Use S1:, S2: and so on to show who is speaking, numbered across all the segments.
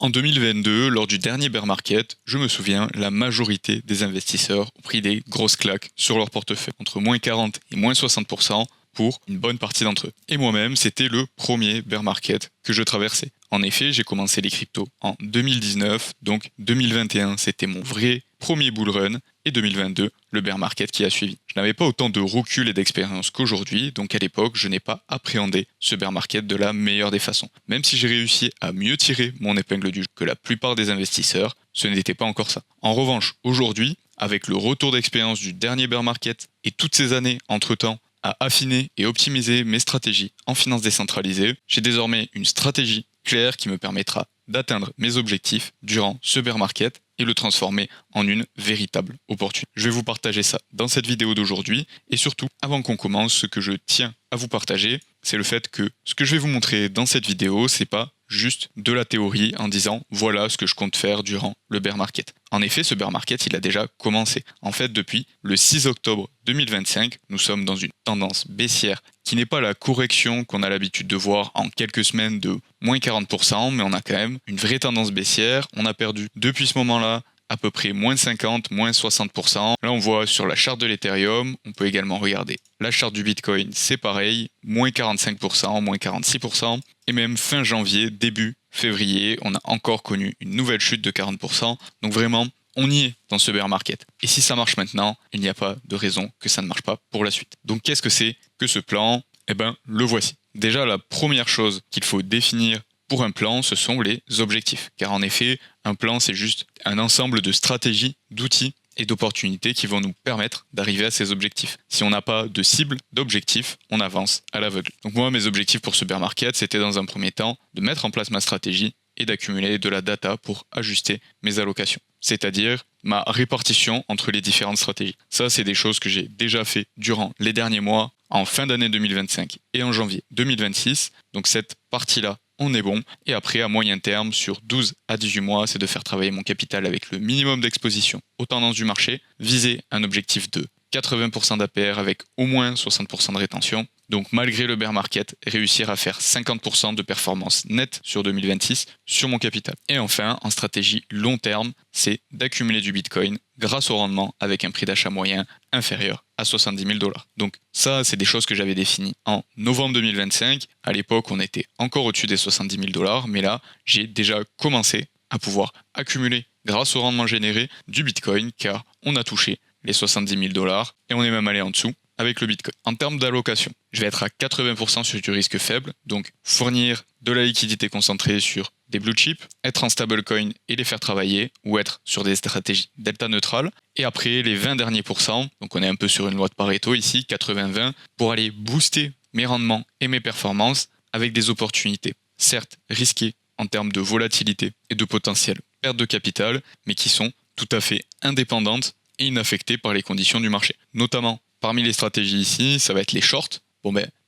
S1: En 2022, lors du dernier bear market, je me souviens, la majorité des investisseurs ont pris des grosses claques sur leur portefeuille, entre moins 40 et moins 60% pour une bonne partie d'entre eux. Et moi-même, c'était le premier bear market que je traversais. En effet, j'ai commencé les cryptos en 2019, donc 2021, c'était mon vrai premier bull run, et 2022, le bear market qui a suivi. Je n'avais pas autant de recul et d'expérience qu'aujourd'hui, donc à l'époque, je n'ai pas appréhendé ce bear market de la meilleure des façons. Même si j'ai réussi à mieux tirer mon épingle du jeu que la plupart des investisseurs, ce n'était pas encore ça. En revanche, aujourd'hui, avec le retour d'expérience du dernier bear market et toutes ces années entre-temps à affiner et optimiser mes stratégies en finance décentralisée, j'ai désormais une stratégie claire qui me permettra d'atteindre mes objectifs durant ce bear market et le transformer en une véritable opportunité. Je vais vous partager ça dans cette vidéo d'aujourd'hui et surtout, avant qu'on commence, ce que je tiens à vous partager, c'est le fait que ce que je vais vous montrer dans cette vidéo, c'est pas juste de la théorie en disant voilà ce que je compte faire durant le bear market. En effet, ce bear market, il a déjà commencé. En fait, depuis le 6 octobre 2025, nous sommes dans une tendance baissière qui n'est pas la correction qu'on a l'habitude de voir en quelques semaines de moins 40%, mais on a quand même une vraie tendance baissière. On a perdu depuis ce moment-là à peu près moins 50, moins 60%. Là, on voit sur la charte de l'Ethereum, on peut également regarder la charte du Bitcoin, c'est pareil, moins 45%, moins 46%. Et même fin janvier, début février, on a encore connu une nouvelle chute de 40%. Donc vraiment, on y est dans ce bear market. Et si ça marche maintenant, il n'y a pas de raison que ça ne marche pas pour la suite. Donc qu'est-ce que c'est que ce plan? Eh bien, le voici. Déjà, la première chose qu'il faut définir pour un plan, ce sont les objectifs. Car en effet, un plan, c'est juste un ensemble de stratégies, d'outils et d'opportunités qui vont nous permettre d'arriver à ces objectifs. Si on n'a pas de cible, d'objectif, on avance à l'aveugle. Donc moi, mes objectifs pour ce bear market, c'était dans un premier temps de mettre en place ma stratégie et d'accumuler de la data pour ajuster mes allocations. C'est-à-dire ma répartition entre les différentes stratégies. Ça, c'est des choses que j'ai déjà fait durant les derniers mois, en fin d'année 2025 et en janvier 2026. Donc cette partie-là, on est bon. Et après, à moyen terme, sur 12 à 18 mois, c'est de faire travailler mon capital avec le minimum d'exposition aux tendances du marché, viser un objectif de 80% d'APR avec au moins 60% de rétention. Donc malgré le bear market, réussir à faire 50% de performance nette sur 2026 sur mon capital. Et enfin, en stratégie long terme, c'est d'accumuler du Bitcoin grâce au rendement avec un prix d'achat moyen inférieur à 70 000 $. Donc ça, c'est des choses que j'avais définies en novembre 2025. À l'époque, on était encore au-dessus des 70 000 $, mais là, j'ai déjà commencé à pouvoir accumuler grâce au rendement généré du Bitcoin car on a touché les 70 000 $ et on est même allé en dessous avec le Bitcoin. En termes d'allocation, je vais être à 80% sur du risque faible, donc fournir de la liquidité concentrée sur des blue chips, être en stablecoin et les faire travailler, ou être sur des stratégies delta neutrales. Et après, les 20 derniers pourcents, donc on est un peu sur une loi de Pareto ici, 80-20, pour aller booster mes rendements et mes performances avec des opportunités, certes risquées en termes de volatilité et de potentiel perte de capital, mais qui sont tout à fait indépendantes et inaffectées par les conditions du marché. Notamment, parmi les stratégies ici, ça va être les shorts.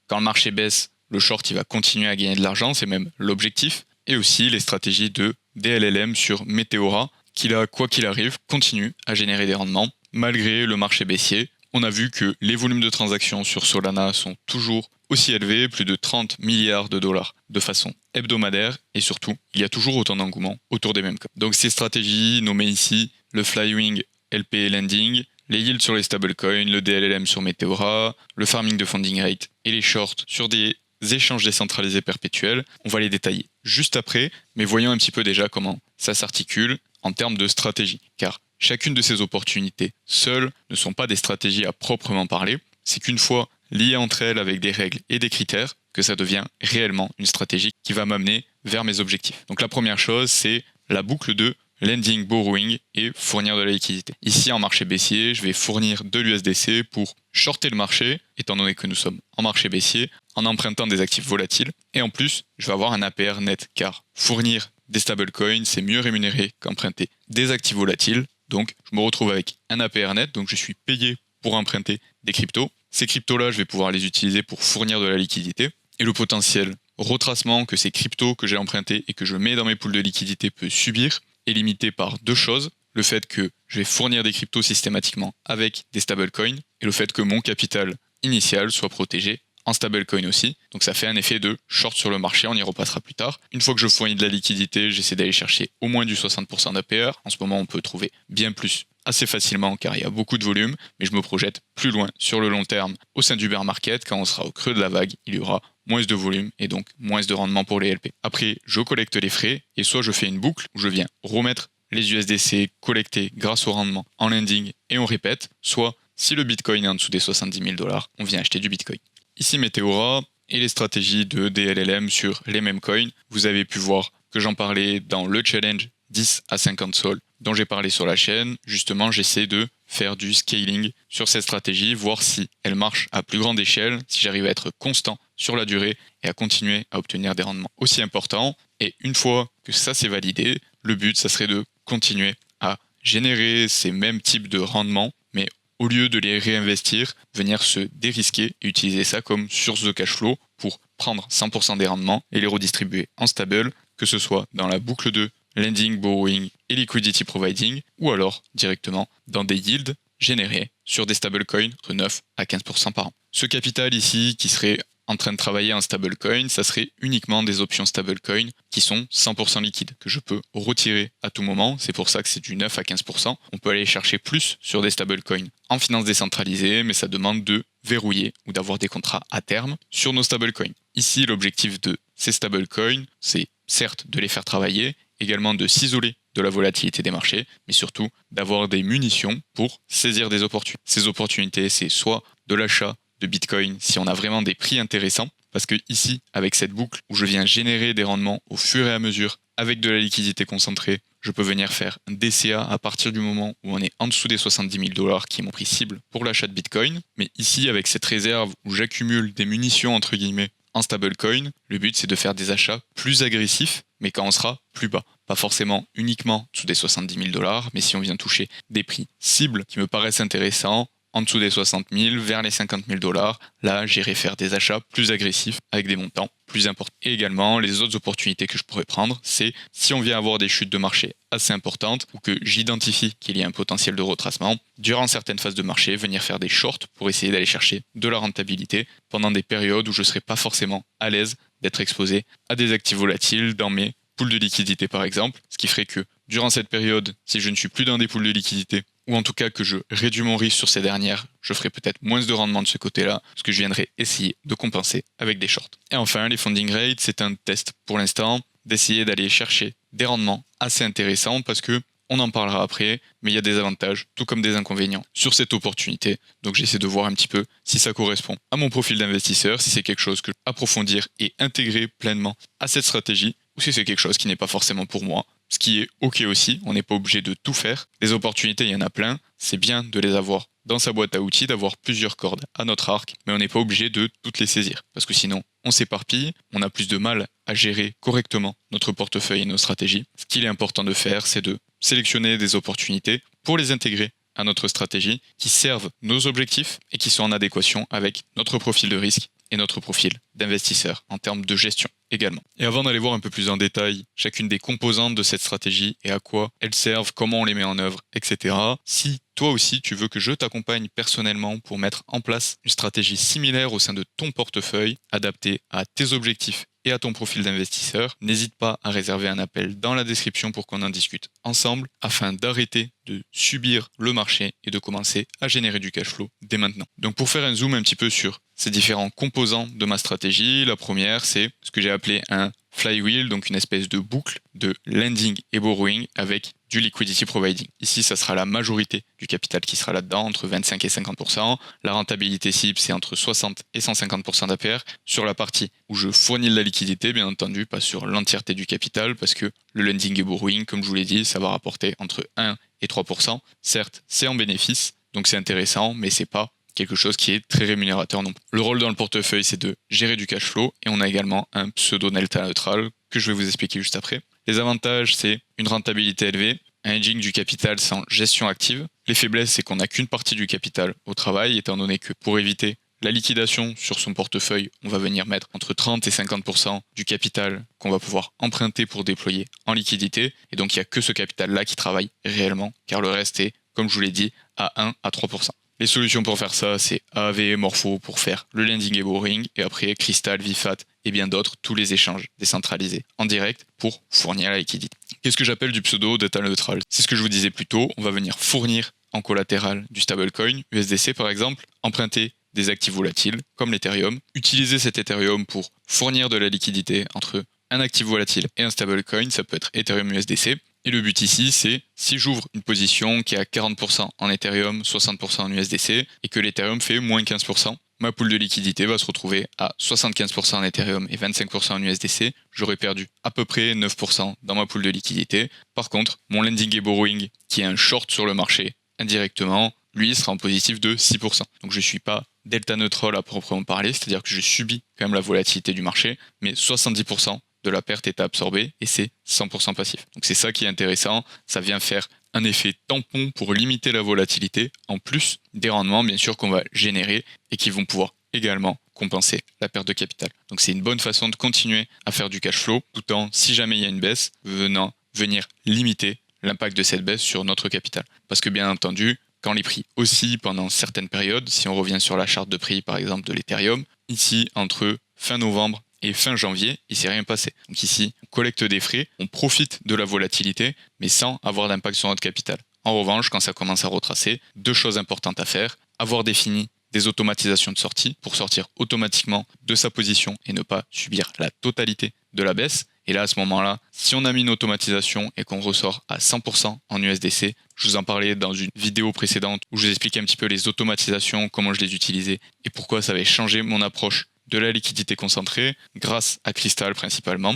S1: Quand le marché baisse, le short il va continuer à gagner de l'argent, c'est même l'objectif. Et aussi les stratégies de DLLM sur Meteora, qui là, quoi qu'il arrive, continue à générer des rendements malgré le marché baissier. On a vu que les volumes de transactions sur Solana sont toujours aussi élevés, plus de 30 milliards de dollars de façon hebdomadaire, et surtout, il y a toujours autant d'engouement autour des mêmes coins. Donc ces stratégies nommées ici, le Flywing LP Lending, les yields sur les stablecoins, le DLLM sur Meteora, le farming de funding rate et les shorts sur des échanges décentralisés perpétuels, on va les détailler juste après, mais voyons un petit peu déjà comment ça s'articule en termes de stratégie. Car chacune de ces opportunités seules ne sont pas des stratégies à proprement parler, c'est qu'une fois liées entre elles avec des règles et des critères, que ça devient réellement une stratégie qui va m'amener vers mes objectifs. Donc la première chose, c'est la boucle de lending, borrowing et fournir de la liquidité. Ici, en marché baissier, je vais fournir de l'USDC pour shorter le marché, étant donné que nous sommes en marché baissier, en empruntant des actifs volatiles. Et en plus, je vais avoir un APR net, car fournir des stablecoins, c'est mieux rémunéré qu'emprunter des actifs volatiles. Donc, je me retrouve avec un APR net, donc je suis payé pour emprunter des cryptos. Ces cryptos-là, je vais pouvoir les utiliser pour fournir de la liquidité. Et le potentiel retracement que ces cryptos que j'ai empruntés et que je mets dans mes pools de liquidité peut subir est limité par deux choses. Le fait que je vais fournir des cryptos systématiquement avec des stablecoins et le fait que mon capital initial soit protégé en stablecoin aussi. Donc ça fait un effet de short sur le marché, on y repassera plus tard. Une fois que je fournis de la liquidité, j'essaie d'aller chercher au moins du 60% d'APR. En ce moment, on peut trouver bien plus assez facilement car il y a beaucoup de volume, mais je me projette plus loin sur le long terme au sein du bear market. Quand on sera au creux de la vague, il y aura moins de volume et donc moins de rendement pour les LP. Après, je collecte les frais et soit je fais une boucle où je viens remettre les USDC collectés grâce au rendement en lending et on répète, soit si le Bitcoin est en dessous des 70 000 $, on vient acheter du Bitcoin. Ici Meteora et les stratégies de DLLM sur les mêmes coins. Vous avez pu voir que j'en parlais dans le challenge 10 à 50 sols dont j'ai parlé sur la chaîne. Justement, j'essaie de faire du scaling sur cette stratégie, voir si elle marche à plus grande échelle, si j'arrive à être constant sur la durée et à continuer à obtenir des rendements aussi importants. Et une fois que ça c'est validé, le but, ça serait de continuer à générer ces mêmes types de rendements, mais au lieu de les réinvestir, venir se dérisquer et utiliser ça comme source de cash flow pour prendre 100% des rendements et les redistribuer en stable, que ce soit dans la boucle de lending, borrowing et liquidity providing, ou alors directement dans des yields générés sur des stablecoins entre 9 à 15% par an. Ce capital ici qui serait en train de travailler en stablecoin, ça serait uniquement des options stablecoin qui sont 100% liquides, que je peux retirer à tout moment. C'est pour ça que c'est du 9 à 15%. On peut aller chercher plus sur des stablecoins en finance décentralisée, mais ça demande de verrouiller ou d'avoir des contrats à terme sur nos stablecoins. Ici, l'objectif de ces stablecoins, c'est certes de les faire travailler, également de s'isoler de la volatilité des marchés, mais surtout d'avoir des munitions pour saisir des opportunités. Ces opportunités, c'est soit de l'achat de Bitcoin si on a vraiment des prix intéressants, parce que ici, avec cette boucle où je viens générer des rendements au fur et à mesure avec de la liquidité concentrée, je peux venir faire un DCA à partir du moment où on est en dessous des 70 000 $, qui est mon prix cible pour l'achat de Bitcoin. Mais ici, avec cette réserve où j'accumule des munitions, entre guillemets, en stablecoin, le but c'est de faire des achats plus agressifs, mais quand on sera plus bas. Pas forcément uniquement sous des 70 000 $, mais si on vient toucher des prix cibles qui me paraissent intéressants, en dessous des 60 000, vers les 50 000 $, là j'irai faire des achats plus agressifs avec des montants plus importants. Et également, les autres opportunités que je pourrais prendre, c'est si on vient avoir des chutes de marché assez importantes ou que j'identifie qu'il y a un potentiel de retracement, durant certaines phases de marché, venir faire des shorts pour essayer d'aller chercher de la rentabilité pendant des périodes où je ne serai pas forcément à l'aise d'être exposé à des actifs volatiles dans mes pools de liquidité par exemple, ce qui ferait que durant cette période, si je ne suis plus dans des pools de liquidité, ou en tout cas que je réduis mon risque sur ces dernières, je ferai peut-être moins de rendement de ce côté-là, ce que je viendrai essayer de compenser avec des shorts. Et enfin, les funding rates, c'est un test pour l'instant, d'essayer d'aller chercher des rendements assez intéressants parce que on en parlera après, mais il y a des avantages, tout comme des inconvénients, sur cette opportunité. Donc j'essaie de voir un petit peu si ça correspond à mon profil d'investisseur, si c'est quelque chose que je peux approfondir et intégrer pleinement à cette stratégie, ou si c'est quelque chose qui n'est pas forcément pour moi. Ce qui est ok aussi, on n'est pas obligé de tout faire. Les opportunités, il y en a plein, c'est bien de les avoir dans sa boîte à outils, d'avoir plusieurs cordes à notre arc, mais on n'est pas obligé de toutes les saisir, parce que sinon on s'éparpille, on a plus de mal à gérer correctement notre portefeuille et nos stratégies. Ce qu'il est important de faire, c'est de sélectionner des opportunités pour les intégrer à notre stratégie, qui servent nos objectifs et qui sont en adéquation avec notre profil de risque et notre profil d'investisseur en termes de gestion également. Et avant d'aller voir un peu plus en détail chacune des composantes de cette stratégie et à quoi elles servent, comment on les met en œuvre, etc. Si toi aussi tu veux que je t'accompagne personnellement pour mettre en place une stratégie similaire au sein de ton portefeuille, adaptée à tes objectifs et à ton profil d'investisseur, n'hésite pas à réserver un appel dans la description pour qu'on en discute ensemble afin d'arrêter de subir le marché et de commencer à générer du cash flow dès maintenant. Donc pour faire un zoom un petit peu sur ces différents composants de ma stratégie, la première c'est ce que j'ai appelé un flywheel, donc une espèce de boucle de lending et borrowing avec du liquidity providing. Ici, ça sera la majorité du capital qui sera là-dedans, entre 25 et 50%. La rentabilité cible, c'est entre 60 et 150% d'APR. Sur la partie où je fournis de la liquidité, bien entendu, pas sur l'entièreté du capital, parce que le lending et borrowing, comme je vous l'ai dit, ça va rapporter entre 1 et 3%. Certes, c'est en bénéfice, donc c'est intéressant, mais c'est pas quelque chose qui est très rémunérateur non plus. Le rôle dans le portefeuille, c'est de gérer du cash flow et on a également un pseudo delta neutral que je vais vous expliquer juste après. Les avantages, c'est une rentabilité élevée, un hedging du capital sans gestion active. Les faiblesses, c'est qu'on n'a qu'une partie du capital au travail, étant donné que pour éviter la liquidation sur son portefeuille, on va venir mettre entre 30 et 50% du capital qu'on va pouvoir emprunter pour déployer en liquidité. Et donc, il n'y a que ce capital-là qui travaille réellement, car le reste est, comme je vous l'ai dit, à 1 à 3%. Les solutions pour faire ça, c'est Aave et Morpho pour faire le lending et borrowing, et après Crystal, Vifat et bien d'autres, tous les échanges décentralisés en direct pour fournir la liquidité. Qu'est-ce que j'appelle du pseudo data neutral? C'est ce que je vous disais plus tôt, on va venir fournir en collatéral du stablecoin, USDC par exemple, emprunter des actifs volatiles comme l'Ethereum, utiliser cet Ethereum pour fournir de la liquidité entre un actif volatile et un stablecoin, ça peut être Ethereum USDC. Et le but ici, c'est si j'ouvre une position qui est à 40% en Ethereum, 60% en USDC, et que l'Ethereum fait moins 15%, ma pool de liquidité va se retrouver à 75% en Ethereum et 25% en USDC. J'aurais perdu à peu près 9% dans ma pool de liquidité. Par contre, mon lending et borrowing, qui est un short sur le marché, indirectement, lui sera en positif de 6%. Donc je ne suis pas delta neutral à proprement parler, c'est-à-dire que je subis quand même la volatilité du marché, mais 70% de la perte est absorbée et c'est 100% passif. Donc c'est ça qui est intéressant, ça vient faire un effet tampon pour limiter la volatilité, en plus des rendements bien sûr qu'on va générer et qui vont pouvoir également compenser la perte de capital. Donc c'est une bonne façon de continuer à faire du cash flow, tout en, si jamais il y a une baisse, venir limiter l'impact de cette baisse sur notre capital. Parce que bien entendu, quand les prix oscillent pendant certaines périodes, si on revient sur la charte de prix par exemple de l'Ethereum, ici entre fin novembre et fin janvier, il ne s'est rien passé. Donc ici, on collecte des frais, on profite de la volatilité, mais sans avoir d'impact sur notre capital. En revanche, quand ça commence à retracer, deux choses importantes à faire, avoir défini des automatisations de sortie pour sortir automatiquement de sa position et ne pas subir la totalité de la baisse. Et là, à ce moment-là, si on a mis une automatisation et qu'on ressort à 100% en USDC, je vous en parlais dans une vidéo précédente où je vous expliquais un petit peu les automatisations, comment je les utilisais et pourquoi ça avait changé mon approche de la liquidité concentrée grâce à Crystal principalement.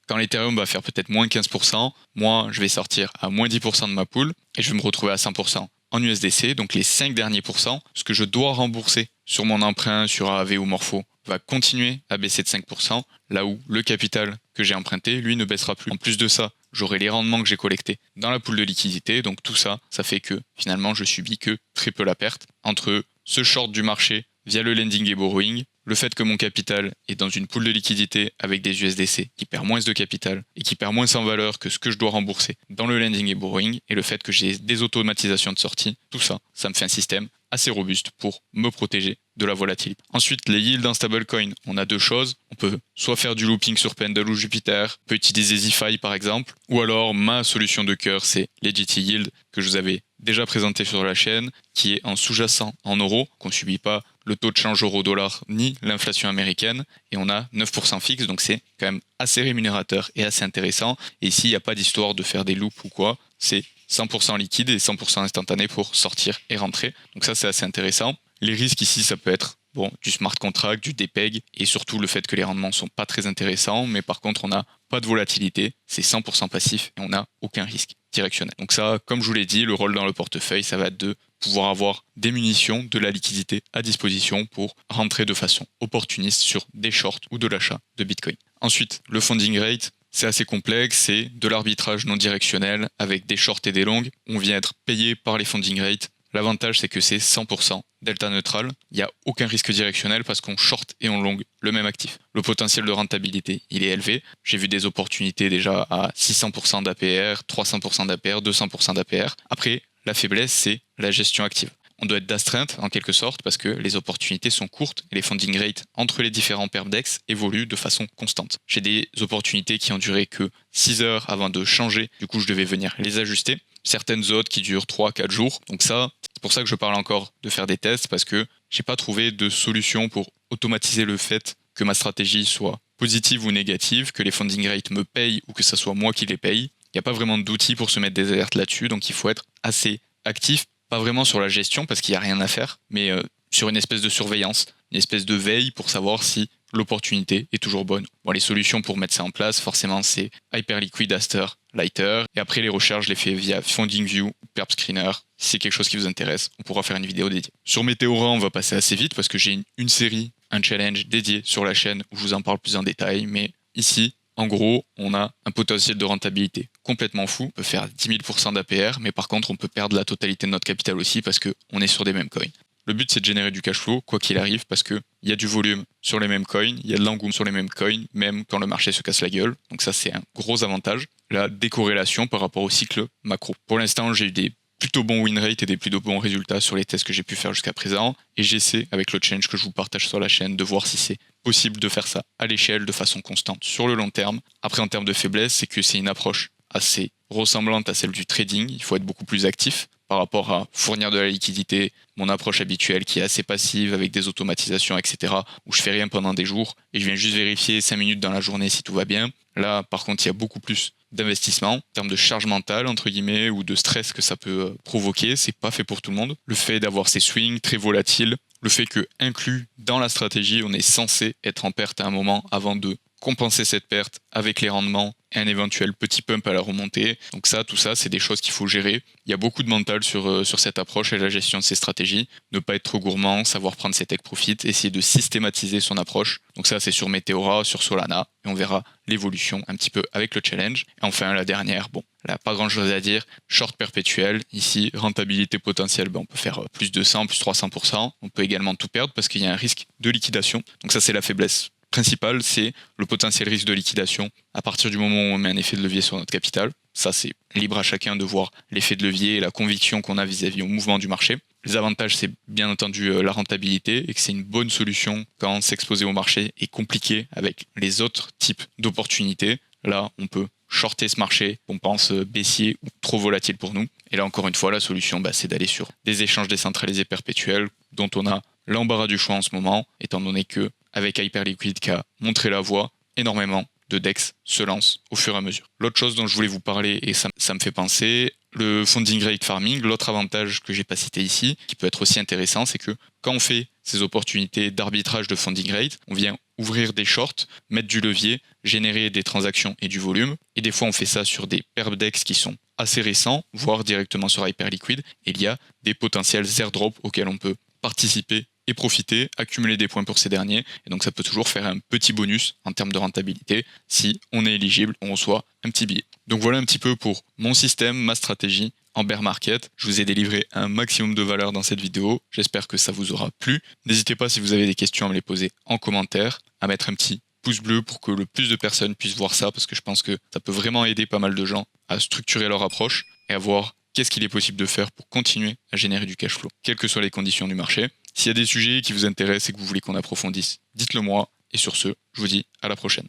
S1: Quand l'Ethereum va faire peut-être moins 15%, moi, je vais sortir à moins 10% de ma pool et je vais me retrouver à 100% en USDC. Donc les 5 derniers pourcents, ce que je dois rembourser sur mon emprunt sur Aave ou Morpho, va continuer à baisser de 5%, là où le capital que j'ai emprunté, lui, ne baissera plus. En plus de ça, j'aurai les rendements que j'ai collectés dans la pool de liquidité. Donc tout ça, ça fait que finalement, je subis que très peu la perte entre ce short du marché via le lending et borrowing, le fait que mon capital est dans une pool de liquidité avec des USDC qui perd moins de capital et qui perd moins en valeur que ce que je dois rembourser dans le lending et borrowing, et le fait que j'ai des automatisations de sortie, tout ça, ça me fait un système assez robuste pour me protéger de la volatilité. Ensuite, les yields en stablecoin, on a deux choses. On peut soit faire du looping sur Pendle ou Jupiter, on peut utiliser ZeFi par exemple, ou alors ma solution de cœur, c'est Legit Yield que je vous avais déjà présenté sur la chaîne, qui est en sous-jacent en euros, qu'on ne subit pas le taux de change euro-dollar ni l'inflation américaine, et on a 9% fixe, donc c'est quand même assez rémunérateur et assez intéressant. Et ici, il n'y a pas d'histoire de faire des loops ou quoi, c'est 100% liquide et 100% instantané pour sortir et rentrer. Donc ça, c'est assez intéressant. Les risques ici, ça peut être du smart contract, du DPEG, et surtout le fait que les rendements sont pas très intéressants, mais par contre, on n'a pas de volatilité, c'est 100% passif et on n'a aucun risque directionnel. Donc ça, comme je vous l'ai dit, le rôle dans le portefeuille, ça va être de pouvoir avoir des munitions, de la liquidité à disposition pour rentrer de façon opportuniste sur des shorts ou de l'achat de Bitcoin. Ensuite, le funding rate, c'est assez complexe, c'est de l'arbitrage non directionnel avec des shorts et des longs. On vient être payé par les funding rates. L'avantage, c'est que c'est 100% delta neutral. Il n'y a aucun risque directionnel parce qu'on short et on long le même actif. Le potentiel de rentabilité, il est élevé. J'ai vu des opportunités déjà à 600% d'APR, 300% d'APR, 200% d'APR. Après, la faiblesse, c'est la gestion active. On doit être d'astreinte en quelque sorte parce que les opportunités sont courtes et les funding rates entre les différents perpdex évoluent de façon constante. J'ai des opportunités qui ont duré que 6 heures avant de changer, du coup je devais venir les ajuster. Certaines autres qui durent 3-4 jours. Donc ça, c'est pour ça que je parle encore de faire des tests parce que j'ai pas trouvé de solution pour automatiser le fait que ma stratégie soit positive ou négative, que les funding rates me payent ou que ce soit moi qui les paye. Il n'y a pas vraiment d'outils pour se mettre des alertes là-dessus, donc il faut être assez actif, pas vraiment sur la gestion parce qu'il n'y a rien à faire, mais sur une espèce de surveillance, une espèce de veille pour savoir si l'opportunité est toujours bonne. Les solutions pour mettre ça en place, forcément, c'est Hyperliquid, Aster, Lighter. Et après, les recherches, je les fais via FundingView, Perp Screener. Si c'est quelque chose qui vous intéresse, on pourra faire une vidéo dédiée. Sur Meteora, on va passer assez vite parce que j'ai une série, un challenge dédié sur la chaîne où je vous en parle plus en détail. Mais ici, en gros, on a un potentiel de rentabilité complètement fou. On peut faire 10 000% d'APR, mais par contre, on peut perdre la totalité de notre capital aussi parce qu'on est sur des mêmes coins. Le but, c'est de générer du cash flow, quoi qu'il arrive, parce qu'il y a du volume sur les mêmes coins, il y a de l'engouement sur les mêmes coins, même quand le marché se casse la gueule. Donc ça, c'est un gros avantage. La décorrélation par rapport au cycle macro. Pour l'instant, j'ai eu des plutôt bons win rate et des plutôt bons résultats sur les tests que j'ai pu faire jusqu'à présent. Et j'essaie, avec le challenge que je vous partage sur la chaîne, de voir si c'est possible de faire ça à l'échelle, de façon constante, sur le long terme. Après, en termes de faiblesse, c'est que c'est une approche assez ressemblante à celle du trading. Il faut être beaucoup plus actif par rapport à fournir de la liquidité, mon approche habituelle qui est assez passive avec des automatisations, etc., où je fais rien pendant des jours et je viens juste vérifier 5 minutes dans la journée si tout va bien. Là, par contre, il y a beaucoup plus d'investissement en termes de charge mentale, entre guillemets, ou de stress que ça peut provoquer. C'est pas fait pour tout le monde. Le fait d'avoir ces swings très volatiles, le fait que, inclus dans la stratégie, on est censé être en perte à un moment avant de compenser cette perte avec les rendements et un éventuel petit pump à la remontée. Donc ça, tout ça, c'est des choses qu'il faut gérer. Il y a beaucoup de mental sur cette approche et la gestion de ces stratégies. Ne pas être trop gourmand, savoir prendre ses take profits, essayer de systématiser son approche. Donc ça, c'est sur Meteora, sur Solana, et on verra l'évolution un petit peu avec le challenge. Et enfin, la dernière, bon, là, pas grand chose à dire. Short perpétuel, ici, rentabilité potentielle, on peut faire plus de 100, plus 300%. On peut également tout perdre parce qu'il y a un risque de liquidation. Donc ça, c'est la faiblesse principal, c'est le potentiel risque de liquidation à partir du moment où on met un effet de levier sur notre capital. Ça, c'est libre à chacun de voir l'effet de levier et la conviction qu'on a vis-à-vis au mouvement du marché. Les avantages, c'est bien entendu la rentabilité et que c'est une bonne solution quand s'exposer au marché est compliqué avec les autres types d'opportunités. Là, on peut shorter ce marché qu'on pense baissier ou trop volatile pour nous. Et là, encore une fois, la solution, c'est d'aller sur des échanges décentralisés perpétuels dont on a l'embarras du choix en ce moment, étant donné que avec Hyperliquid qui a montré la voie, énormément de DEX se lancent au fur et à mesure. L'autre chose dont je voulais vous parler, et ça me fait penser, le funding rate farming, l'autre avantage que j'ai pas cité ici, qui peut être aussi intéressant, c'est que quand on fait ces opportunités d'arbitrage de funding rate, on vient ouvrir des shorts, mettre du levier, générer des transactions et du volume. Et des fois, on fait ça sur des perp DEX qui sont assez récents, voire directement sur Hyperliquid. Et il y a des potentiels airdrops auxquels on peut participer et profiter, accumuler des points pour ces derniers. Et donc ça peut toujours faire un petit bonus en termes de rentabilité. Si on est éligible, on reçoit un petit billet. Donc voilà un petit peu pour mon système, ma stratégie en bear market. Je vous ai délivré un maximum de valeur dans cette vidéo. J'espère que ça vous aura plu. N'hésitez pas si vous avez des questions à me les poser en commentaire, à mettre un petit pouce bleu pour que le plus de personnes puissent voir ça, parce que je pense que ça peut vraiment aider pas mal de gens à structurer leur approche et à voir qu'est-ce qu'il est possible de faire pour continuer à générer du cash flow, quelles que soient les conditions du marché. S'il y a des sujets qui vous intéressent et que vous voulez qu'on approfondisse, dites-le moi. Et sur ce, je vous dis à la prochaine.